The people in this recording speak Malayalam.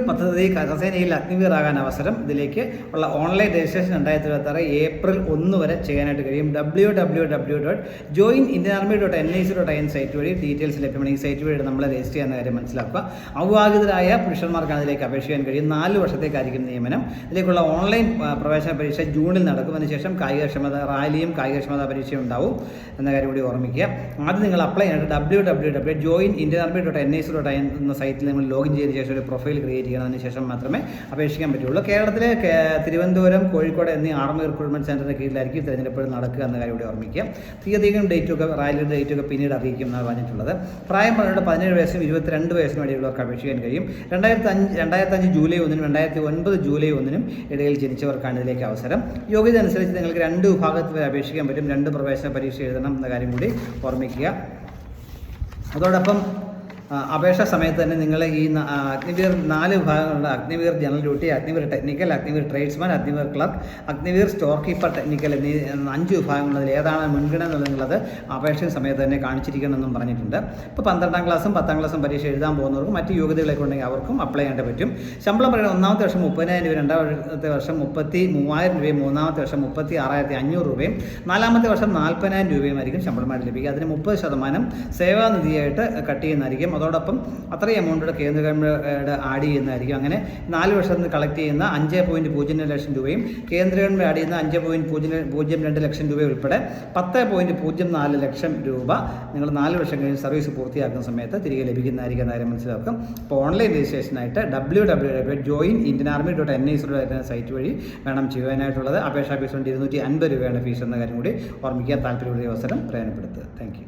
പദ്ധതി കരസേനയിൽ അഗ്നിവീറാകാൻ അവസരം. ഇതിലേക്ക് ഉള്ള ഓൺലൈൻ രജിസ്ട്രേഷൻ 2026 ഏപ്രിൽ 1 വരെ ചെയ്യാനായിട്ട് കഴിയും. www.joinindianarmy.nic.in സൈറ്റ് വഴി ഡീറ്റെയിൽസ് ലഭ്യമാണ്. ഈ സൈറ്റ് വഴി നമ്മൾ രജിസ്റ്റർ ചെയ്യുന്ന കാര്യം മനസ്സിലാക്കുക. അവിവാഹിതരായ പുരുഷന്മാർക്കാണ് ഇതിലേക്ക് അപേക്ഷിക്കാൻ കഴിയും. 4 വർഷത്തേക്കായിരിക്കും നിയമനം. ഇതിലേക്കുള്ള ഓൺലൈൻ പ്രവേശന പരീക്ഷ ജൂണിൽ നടക്കും. അതിനുശേഷം കായികക്ഷമത റാലിയും കായികക്ഷമതാ പരീക്ഷയും ഉണ്ടാവും എന്ന കാര്യം കൂടി ഓർമ്മിക്കുക. ആദ്യം നിങ്ങൾ അപ്ലൈ ചെയ്യാനായിട്ട് www.joinindianarmy.nic.in എന്ന സൈറ്റിൽ നിങ്ങൾ ലോഗിൻ ചെയ്ത ശേഷം ഒരു പ്രൊഫൈൽ ക്രിയേറ്റ് ചെയ്യണം. അതിനുശേഷം മാത്രമേ അപേക്ഷിക്കാൻ പറ്റുള്ളൂ. കേരളത്തിലെ തിരുവനന്തപുരം, കോഴിക്കോട് എന്നീ ആർമി റിക്രൂട്ട്മെന്റ് സെന്ററിന്റെ കീഴിലായിരിക്കും തിരഞ്ഞെടുപ്പ് നടക്കുക എന്ന കാര്യം കൂടി ഓർമ്മിക്കുക. തീയതിയും ഡേറ്റൊക്കെ റാലിയുടെ ഡേറ്റൊക്കെ പിന്നീട് അറിയിക്കും എന്നാണ് പറഞ്ഞിട്ടുള്ളത്. പ്രായം പറഞ്ഞിട്ട് 17 വയസ്സും 22 വയസ്സിനും ഇടയിലുള്ളവർക്ക് അപേക്ഷിക്കാൻ കഴിയും. 2005 ജൂലൈ 1 2009 ജൂലൈ 1 ഇടയിൽ ജനിച്ചവർക്കാണ് ഇതിലേക്ക് അവസരം. യോഗ്യത അനുസരിച്ച് നിങ്ങൾക്ക് 2 വിഭാഗത്തിൽ അപേക്ഷിക്കാൻ പറ്റും. 2 പ്രവേശന പരീക്ഷ എഴുതണം എന്ന കാര്യം കൂടി ഓർമ്മിക്കുക. അതോടൊപ്പം അപേക്ഷാ സമയത്ത് തന്നെ നിങ്ങൾ ഈ അഗ്നിവീർ 4 വിഭാഗങ്ങളുണ്ട്. Agniveer general duty, Agniveer technical, Agniveer tradesman, Agniveer clerk, Agniveer store keeper technical എന്നീ 5 വിഭാഗങ്ങളിൽ ഏതാണ് മുൻഗണന എന്നുള്ളത് അപേക്ഷ സമയത്ത് തന്നെ കാണിച്ചിരിക്കണമെന്നും പറഞ്ഞിട്ടുണ്ട്. ഇപ്പോൾ 12ാം ക്ലാസ്സും 10ാം ക്ലാസ്സും പരീക്ഷ എഴുതാൻ പോകുന്നവർക്കും മറ്റ് യോഗ്യതകളൊക്കെ ഉണ്ടെങ്കിൽ അവർക്കും അപ്ലൈ ചെയ്യേണ്ടി പറ്റും. ശമ്പളം പറയുന്നത് 1ാമത്തെ വർഷം 30,000 രൂപ, 2ാമത്തെ വർഷം 33,000 രൂപയും, 3ാമത്തെ വർഷം 36,500 രൂപയും, 4ാമത്തെ വർഷം 40,000 രൂപയുമായിരിക്കും ശമ്പളമായിട്ട് ലഭിക്കുക. അതിന് 30% സേവാനിധിയായിട്ട് കട്ട് ചെയ്യുന്നതായിരിക്കും. അതോടൊപ്പം അത്രയും എമൗണ്ട് കേന്ദ്ര ഗവൺമെൻറ് ആഡ് ചെയ്യുന്നതായിരിക്കും. അങ്ങനെ 4 വർഷത്തിൽ കളക്ട് ചെയ്യുന്ന 5.02 ലക്ഷം രൂപയും കേന്ദ്ര ഗവൺമെൻറ് ആഡ് ചെയ്യുന്ന 5.02 ലക്ഷം രൂപ ഉൾപ്പെടെ 10.04 ലക്ഷം രൂപ നിങ്ങൾ 4 വർഷം കഴിഞ്ഞ് സർവീസ് പൂർത്തിയാക്കുന്ന സമയത്ത് തിരികെ ലഭിക്കുന്നതായിരിക്കും എന്ന കാര്യം മനസ്സിലാക്കും. അപ്പോൾ ഓൺലൈൻ രജിസ്ട്രേഷനായിട്ട് www.joinindianarmy.nic.in സൈറ്റ് വഴി വേണം ചെയ്യുവാനായിട്ടുള്ളത്. അപേക്ഷാ ഫീസ് കൊണ്ട് 250 രൂപയാണ് ഫീസ് എന്ന കാര്യം കൂടി ഓർമ്മിക്കുക. താല്പര്യമുള്ള അവസരം പ്രയോജനപ്പെടുത്തുക. Thank you.